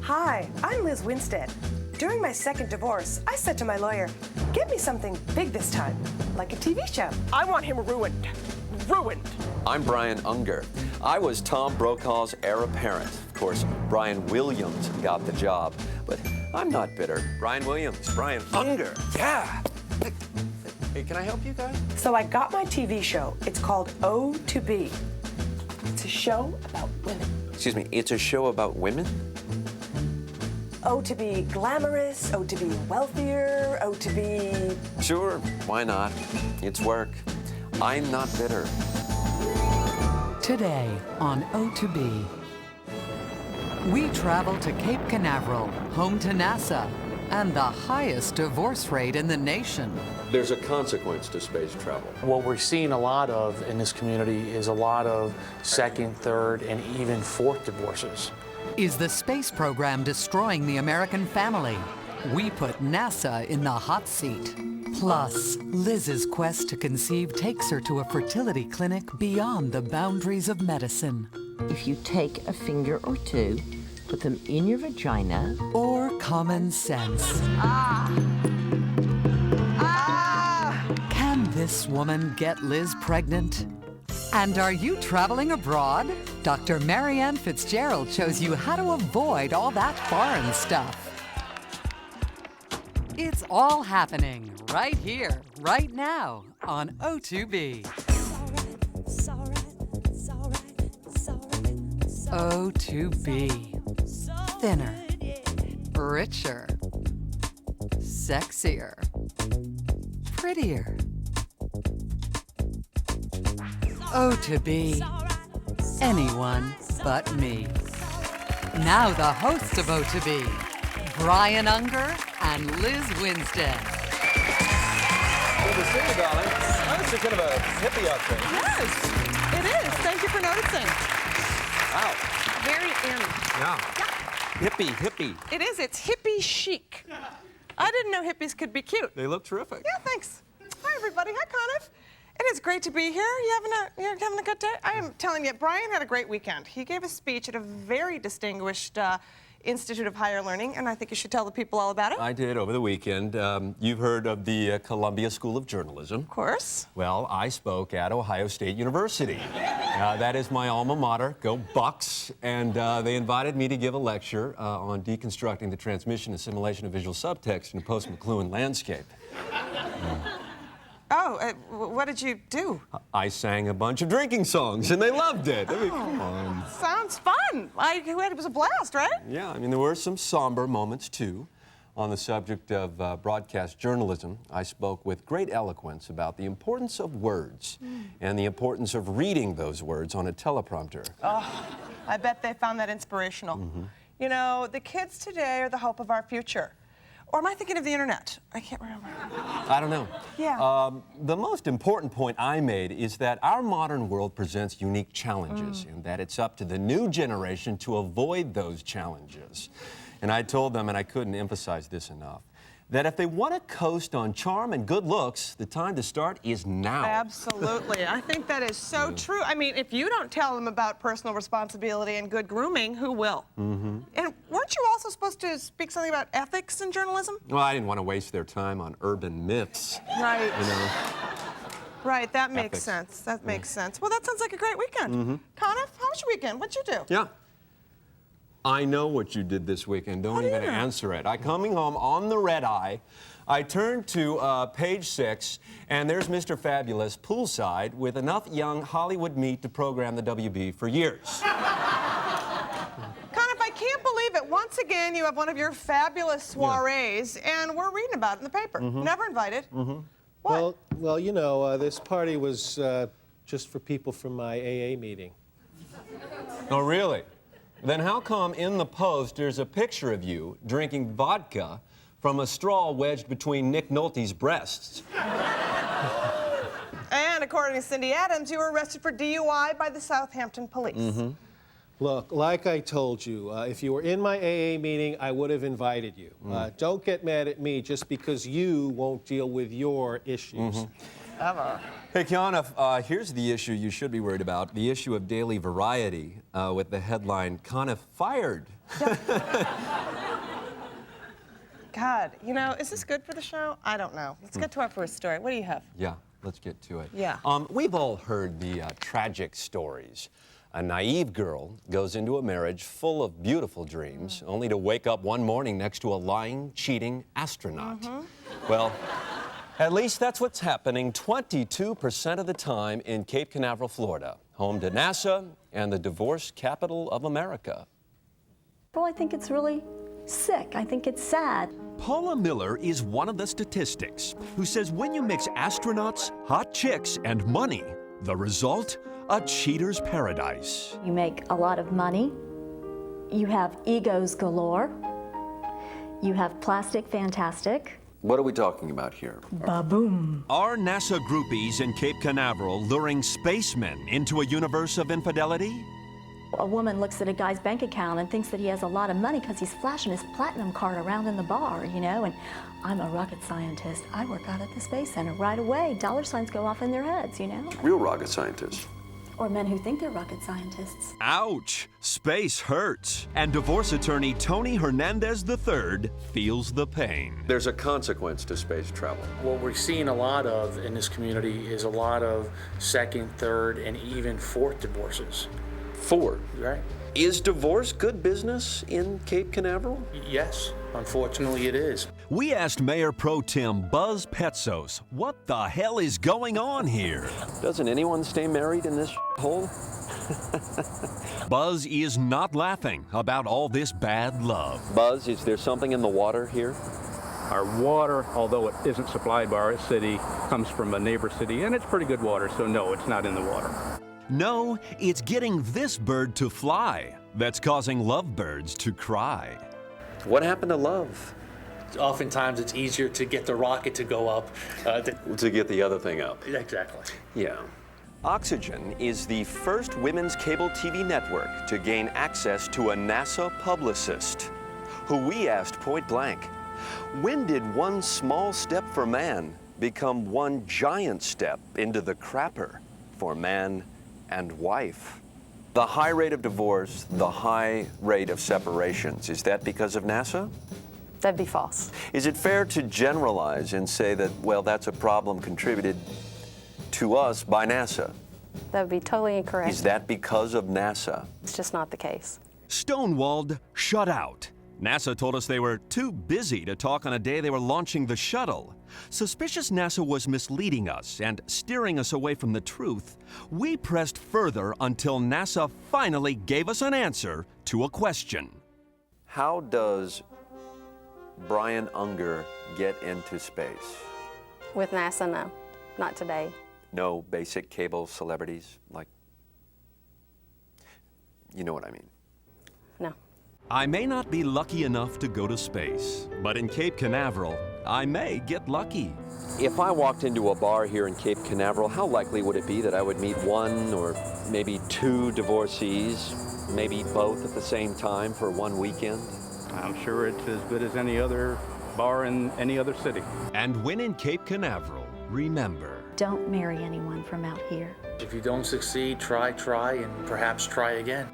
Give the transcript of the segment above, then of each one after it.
Hi, I'm Lizz Winstead. During my second divorce, I said to my lawyer, get me something big this time, like a TV show. I want him ruined. Ruined. I'm Brian Unger. I was Tom Brokaw's heir apparent. Of course, Brian Williams got the job, but I'm not bitter. Brian Williams, Brian Unger, yeah. Hey, can I help you guys? So I got my TV show. It's called O2Be. It's a show about women. Excuse me, it's a show about women? O to be glamorous, O to be wealthier, O to be... Sure, why not? It's work. I'm not bitter. Today on O2Be, we travel to Cape Canaveral, home to NASA, and the highest divorce rate in the nation. There's a consequence to space travel. What we're seeing a lot of in this community is a lot of second, third, and even fourth divorces. Is the space program destroying the American family? We put NASA in the hot seat. Plus, Liz's quest to conceive takes her to a fertility clinic beyond the boundaries of medicine. If you take a finger or two, put them in your vagina. Or common sense. Can this woman get Liz pregnant? And are you traveling abroad? Dr. Marianne Fitzgerald shows you how to avoid all that foreign stuff. It's all happening right here, right now on O2Be. O2Be. Thinner, richer, sexier, prettier. O2Be Anyone But Me. Now the hosts of O2Be, Brian Unger and Lizz Winstead. Good to see you, darling. Oh, it's a kind of a hippie outfit. Yes, it is. Thank you for noticing. Wow. Very in. Yeah. Hippie. It is. It's hippie chic. I didn't know hippies could be cute. They look terrific. Yeah, thanks. Hi, everybody. Hi, Conniff. It is great to be here. You're having a good day? I am telling you, Brian had a great weekend. He gave a speech at a very distinguished Institute of Higher Learning, and I think you should tell the people all about it. I did over the weekend. You've heard of the Columbia School of Journalism. Of course. Well, I spoke at Ohio State University. That is my alma mater. Go Bucks. And they invited me to give a lecture on deconstructing the transmission and assimilation of visual subtext in a post-McLuhan landscape. Oh, what did you do? I sang a bunch of drinking songs, and they loved it. I mean, come on. Sounds fun. It was a blast, right? Yeah, I mean, there were some somber moments, too. On the subject of broadcast journalism, I spoke with great eloquence about the importance of words and the importance of reading those words on a teleprompter. Oh, I bet they found that inspirational. You know, the kids today are the hope of our future. Or am I thinking of the internet? I can't remember. I don't know. Yeah. The most important point I made is that our modern world presents unique challenges and that it's up to the new generation to avoid those challenges. And I told them, and I couldn't emphasize this enough, that if they want to coast on charm and good looks, the time to start is now. Absolutely. I think that is so true. I mean, if you don't tell them about personal responsibility and good grooming, who will? And weren't you also supposed to speak something about ethics in journalism? Well, I didn't want to waste their time on urban myths. Right. You know. Right, that makes Ethics. sense. That makes sense. Well, that sounds like a great weekend. Conniff, how was your weekend? What'd you do? Yeah. I know what you did this weekend. Don't even answer it. Coming home on the red eye, I turned to page 6, and there's Mr. Fabulous poolside with enough young Hollywood meat to program the WB for years. Conniff, I can't believe it. Once again, you have one of your fabulous soirees, and we're reading about it in the paper. Never invited. What? Well, you know, this party was just for people from my AA meeting. Oh, really? Then how come in the Post there's a picture of you drinking vodka from a straw wedged between Nick Nolte's breasts? And according to Cindy Adams, you were arrested for DUI by the Southampton police. Look, like I told you, if you were in my AA meeting, I would have invited you. Don't get mad at me just because you won't deal with your issues. ever. Hey, Conniff, here's the issue you should be worried about, the issue of daily variety with the headline, Conniff fired. God, you know, is this good for the show? I don't know. Let's get to our first story. What do you have? Yeah, let's get to it. Yeah. We've all heard the tragic stories. A naive girl goes into a marriage full of beautiful dreams, only to wake up one morning next to a lying, cheating astronaut. Well, at least that's what's happening 22% of the time in Cape Canaveral, Florida, home to NASA and the divorce capital of America. Well, I think it's really sick. I think it's sad. Paula Miller is one of the statistics who says when you mix astronauts, hot chicks, and money, the result? A cheater's paradise. You make a lot of money. You have egos galore. You have plastic fantastic. What are we talking about here? Ba-boom. Are NASA groupies in Cape Canaveral luring spacemen into a universe of infidelity? A woman looks at a guy's bank account and thinks that he has a lot of money because he's flashing his platinum card around in the bar, you know, and I'm a rocket scientist. I work out at the Space Center. Right away, dollar signs go off in their heads, you know. Real rocket scientists. Or men who think they're rocket scientists. Ouch! Space hurts. And divorce attorney Tony Hernandez III feels the pain. There's a consequence to space travel. What we're seeing a lot of in this community is a lot of second, third, and even fourth divorces. Ford. Right? Is divorce good business in Cape Canaveral? Yes, unfortunately it is. We asked Mayor Pro Tem Buzz Petsos what the hell is going on here. Doesn't anyone stay married in this hole? Buzz is not laughing about all this bad love. Buzz, is there something in the water here? Our water, although it isn't supplied by our city, comes from a neighbor city, and it's pretty good water, so no, it's not in the water. No, it's getting this bird to fly that's causing lovebirds to cry. What happened to love? Oftentimes it's easier to get the rocket to go up. To get the other thing up. Exactly. Yeah. Oxygen is the first women's cable TV network to gain access to a NASA publicist, who we asked point blank, when did one small step for man become one giant step into the crapper for man and wife? The high rate of divorce, the high rate of separations, is that because of NASA? That'd be false. Is it fair to generalize and say that, well, that's a problem contributed to us by NASA? That would be totally incorrect. Is that because of NASA? It's just not the case. Stonewalled, shut out. NASA told us they were too busy to talk on a day they were launching the shuttle. Suspicious NASA was misleading us and steering us away from the truth. We pressed further until NASA finally gave us an answer to a question. How does Brian Unger get into space? With NASA, no. Not today. No basic cable celebrities, like, you know what I mean. No. I may not be lucky enough to go to space, but in Cape Canaveral, I may get lucky. If I walked into a bar here in Cape Canaveral, how likely would it be that I would meet one or maybe two divorcees, maybe both at the same time for one weekend? I'm sure it's as good as any other bar in any other city. And when in Cape Canaveral, remember, Don't marry anyone from out here. If you don't succeed, try, and perhaps try again.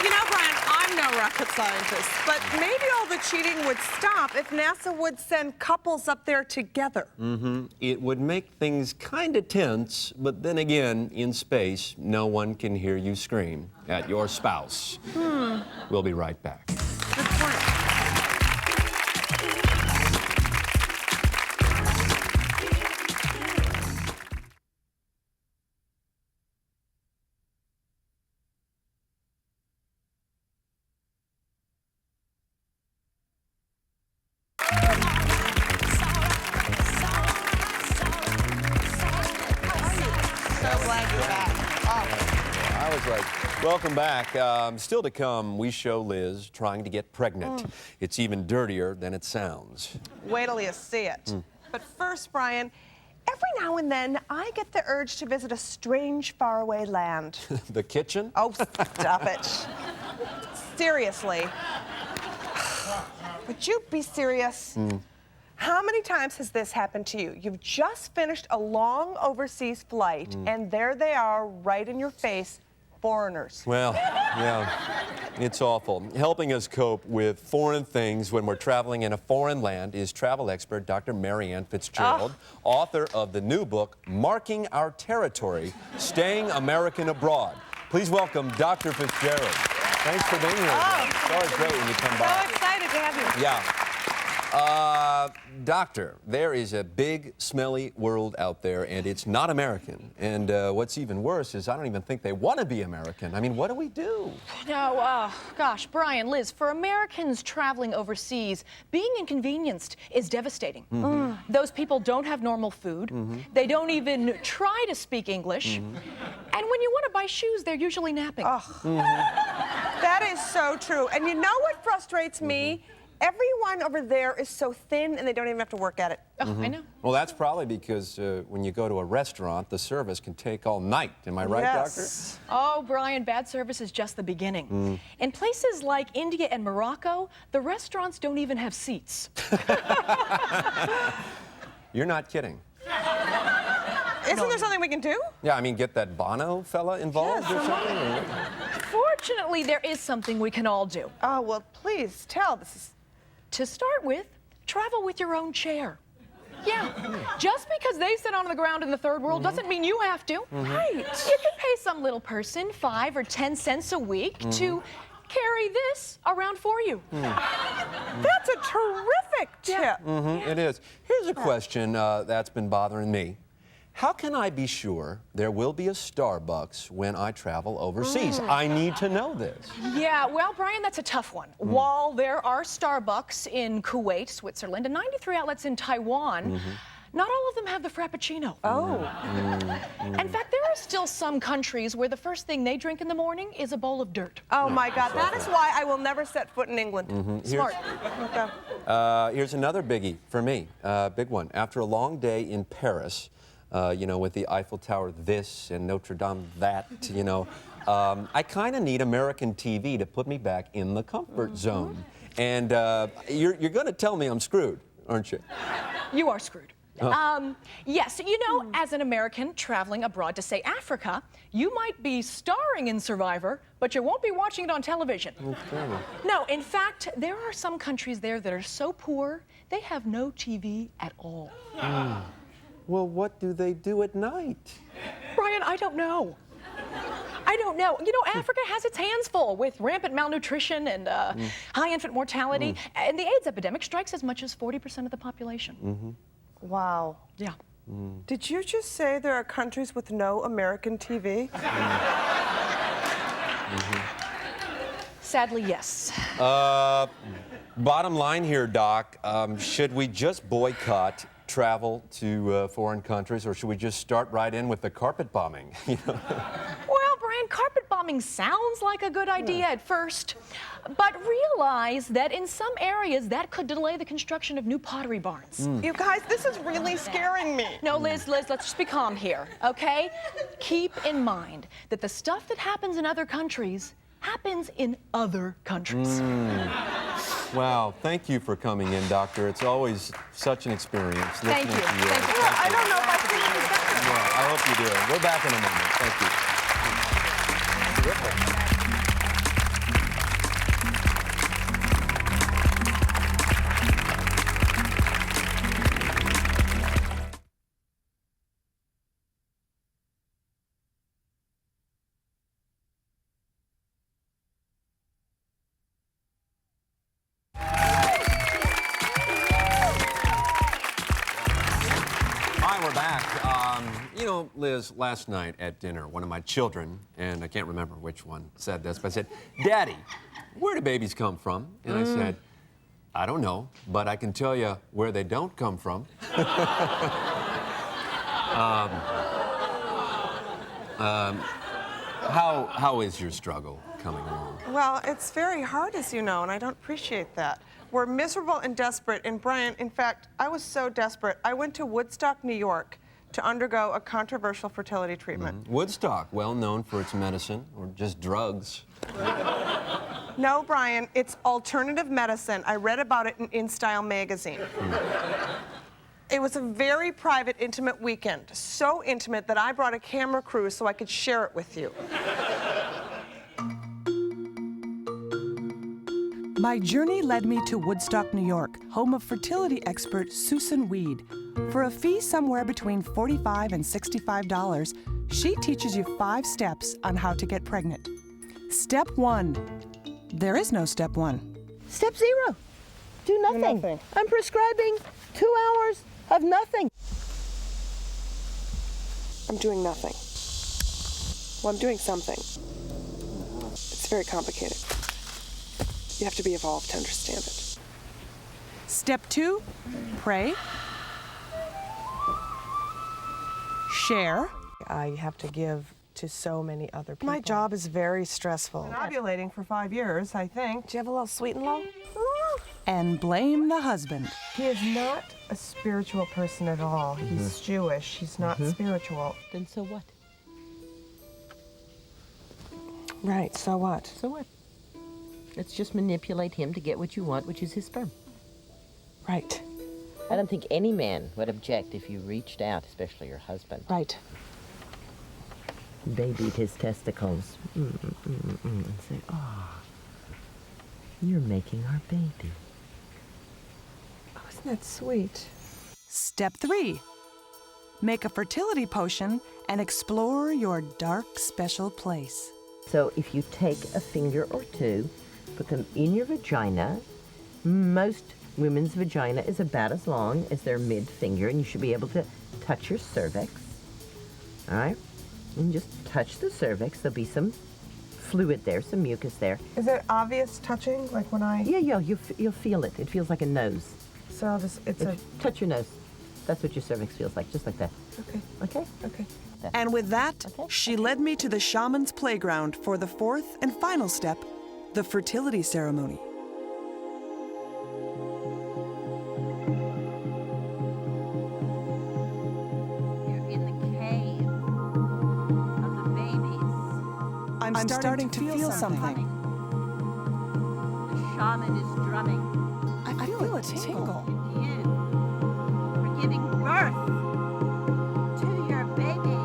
You know, Brian, I'm no rocket scientist, but maybe all the cheating would stop if NASA would send couples up there together. It would make things kind of tense, but then again, in space, no one can hear you scream at your spouse. We'll be right back. Good point. Welcome back. Still to come, we show Liz trying to get pregnant. It's even dirtier than it sounds. Wait till you see it. But first, Brian, every now and then I get the urge to visit a strange, faraway land. The kitchen? Oh, stop it. Seriously. Would you be serious? How many times has this happened to you? You've just finished a long overseas flight, and there they are, right in your face, foreigners. Well, yeah, it's awful. Helping us cope with foreign things when we're traveling in a foreign land is travel expert Dr. Marianne Fitzgerald, author of the new book, Marking Our Territory, Staying American Abroad. Please welcome Dr. Fitzgerald. Thanks for being here. It's always great when you come by. So excited to have you. Yeah. Doctor, there is a big, smelly world out there, and it's not American. And what's even worse is I don't even think they want to be American. I mean, what do we do? No, gosh, Brian, Liz, for Americans traveling overseas, being inconvenienced is devastating. Those people don't have normal food. They don't even try to speak English. And when you want to buy shoes, they're usually napping. That is so true. And you know what frustrates me? Everyone over there is so thin, and they don't even have to work at it. I know. Well, that's probably because when you go to a restaurant, the service can take all night. Am I right, Doctor? Oh, Brian, bad service is just the beginning. In places like India and Morocco, the restaurants don't even have seats. You're not kidding. Isn't there something we can do? Yeah, I mean, get that Bono fella involved or something? Or... Fortunately, there is something we can all do. Oh, well, please tell. This is... To start with, travel with your own chair. Yeah, just because they sit on the ground in the third world doesn't mean you have to. Right. You can pay some little person 5 or 10 cents a week to carry this around for you. That's a terrific tip. It is. Here's a question that's been bothering me. How can I be sure there will be a Starbucks when I travel overseas? I need to know this. Yeah, well, Brian, that's a tough one. While there are Starbucks in Kuwait, Switzerland, and 93 outlets in Taiwan, not all of them have the Frappuccino. In fact, there are still some countries where the first thing they drink in the morning is a bowl of dirt. Oh, my God. That is why I will never set foot in England. Smart. Here's another biggie for me, big one. After a long day in Paris, you know, with the Eiffel Tower this and Notre Dame that, you know, I kind of need American TV to put me back in the comfort zone. And you're going to tell me I'm screwed, aren't you? You are screwed. Yes, you know, as an American traveling abroad to, say, Africa, you might be starring in Survivor, but you won't be watching it on television. No, in fact, there are some countries there that are so poor, they have no TV at all. Well, what do they do at night? Brian, I don't know. I don't know. You know, Africa has its hands full with rampant malnutrition and high infant mortality, and the AIDS epidemic strikes as much as 40% of the population. Wow. Yeah. Did you just say there are countries with no American TV? Sadly, yes. Bottom line here, Doc, should we just boycott travel to foreign countries, or should we just start right in with the carpet bombing? You know? Well, Brian, carpet bombing sounds like a good idea at first, but realize that in some areas that could delay the construction of new pottery barns. You guys, this is really scaring me. No, Liz, let's just be calm here, okay? Keep in mind that the stuff that happens in other countries happens in other countries. Wow, thank you for coming in, Doctor. It's always such an experience listening to you. Thank you. Yeah, I don't know if I can understand. Yeah, I hope you do. We're back in a moment. Thank you. Terrific. We're back. You know, Liz, last night at dinner, one of my children, and I can't remember which one said this, but said, "Daddy, where do babies come from?" And I said, "I don't know, but I can tell you where they don't come from." How is your struggle coming along? Well, it's very hard, as you know, and I don't appreciate that. We're miserable and desperate, and Brian, in fact, I was so desperate, I went to Woodstock, New York, to undergo a controversial fertility treatment. Woodstock, well known for its medicine, or just drugs. No, Brian, it's alternative medicine. I read about it in InStyle magazine. It was a very private, intimate weekend. So intimate that I brought a camera crew so I could share it with you. My journey led me to Woodstock, New York, home of fertility expert Susan Weed. For a fee somewhere between $45 and $65, she teaches you 5 steps on how to get pregnant. Step 1. There is no step 1. Step 0. Do nothing. I'm prescribing 2 hours of nothing. I'm doing nothing. Well, I'm doing something. It's very complicated. You have to be evolved to understand it. Step 2. Pray. Share. I have to give to so many other people. My job is very stressful. Been ovulating for 5 years, I think. Do you have a little sweet and low? And blame the husband. He is not a spiritual person at all. He's Jewish. He's not spiritual. Then so what? Right, so what? So what? Let's just manipulate him to get what you want, which is his sperm. Right. I don't think any man would object if you reached out, especially your husband. Right. Babied his testicles. And say, oh, you're making our baby. Oh, isn't that sweet? Step 3. Make a fertility potion and explore your dark, special place. So if you take a finger or 2, put them in your vagina. Most women's vagina is about as long as their mid finger, and you should be able to touch your cervix. All right? And just touch the cervix. There'll be some fluid there, some mucus there. Is it obvious touching, like when I... Yeah, you'll feel it. It feels like a nose. So I'll just, touch your nose. That's what your cervix feels like, just like that. Okay. Okay? Okay. And with that, she led me to the shaman's playground for the 4th and final step, the fertility ceremony. You're in the cave of the babies. I'm starting to feel something. The shaman is drumming. I feel a tingle. You are giving birth to your baby.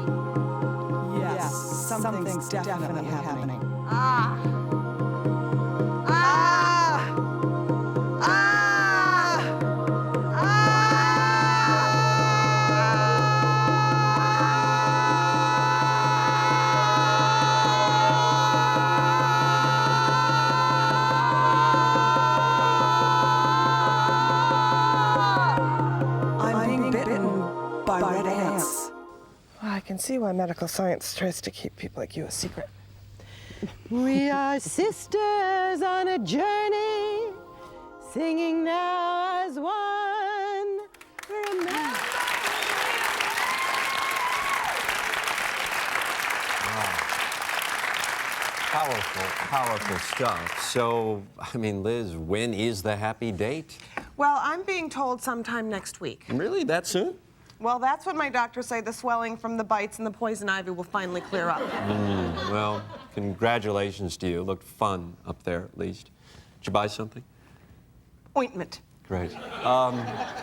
Yes, something's definitely happening. Ah! I can see why medical science tries to keep people like you a secret. We are sisters on a journey, singing now as one. We're a man. Powerful stuff. So, I mean, Liz, when is the happy date? Well, I'm being told sometime next week. Really? That soon? Well, that's when my doctors say the swelling from the bites and the poison ivy will finally clear up. Well, congratulations to you. Looked fun up there, at least. Did you buy something? Ointment. Great.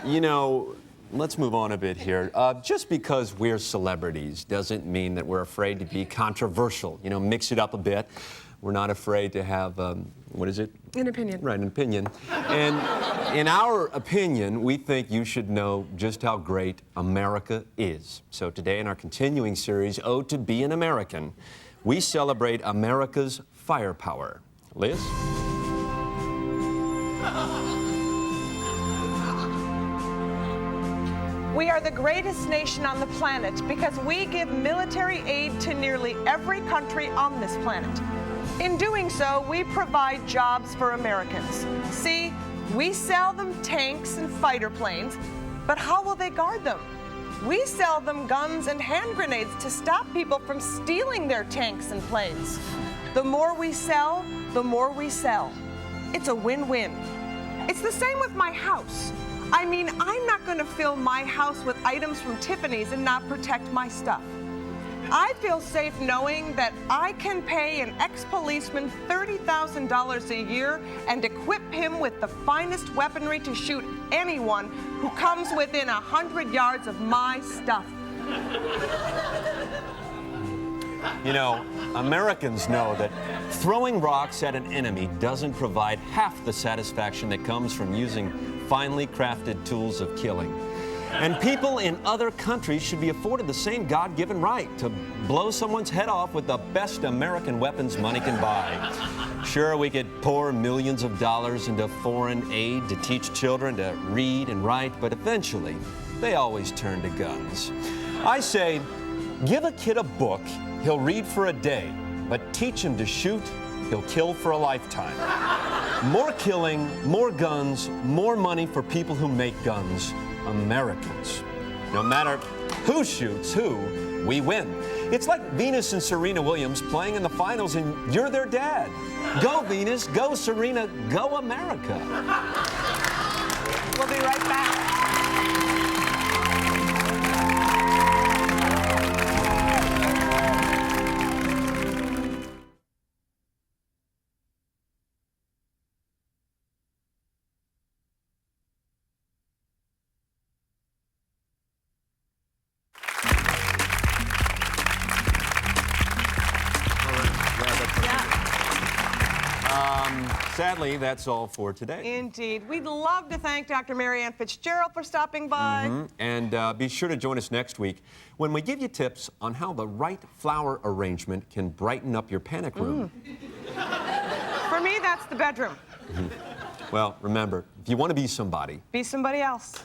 You know, let's move on a bit here. Just because we're celebrities doesn't mean that we're afraid to be controversial. You know, mix it up a bit. We're not afraid to have, what is it? An opinion. Right, an opinion. And in our opinion, we think you should know just how great America is. So today in our continuing series, O2Be an American, we celebrate America's firepower. Liz? We are the greatest nation on the planet because we give military aid to nearly every country on this planet. In doing so, we provide jobs for Americans. See, we sell them tanks and fighter planes, but how will they guard them? We sell them guns and hand grenades to stop people from stealing their tanks and planes. The more we sell, the more we sell. It's a win-win. It's the same with my house. I mean, I'm not going to fill my house with items from Tiffany's and not protect my stuff. I feel safe knowing that I can pay an ex-policeman $30,000 a year and equip him with the finest weaponry to shoot anyone who comes within 100 yards of my stuff. You know, Americans know that throwing rocks at an enemy doesn't provide half the satisfaction that comes from using finely crafted tools of killing. And people in other countries should be afforded the same God-given right to blow someone's head off with the best American weapons money can buy. Sure, we could pour millions of dollars into foreign aid to teach children to read and write, but eventually, they always turn to guns. I say, give a kid a book, he'll read for a day, but teach him to shoot, he'll kill for a lifetime. More killing, more guns, more money for people who make guns. Americans. No matter who shoots who, we win. It's like Venus and Serena Williams playing in the finals and you're their dad. Go Venus, go Serena, go America. We'll be right back. Sadly, that's all for today. Indeed. We'd love to thank Dr. Mary Ann Fitzgerald for stopping by. And be sure to join us next week when we give you tips on how the right flower arrangement can brighten up your panic room. For me, that's the bedroom. Well, remember, if you want to be somebody, Be somebody else.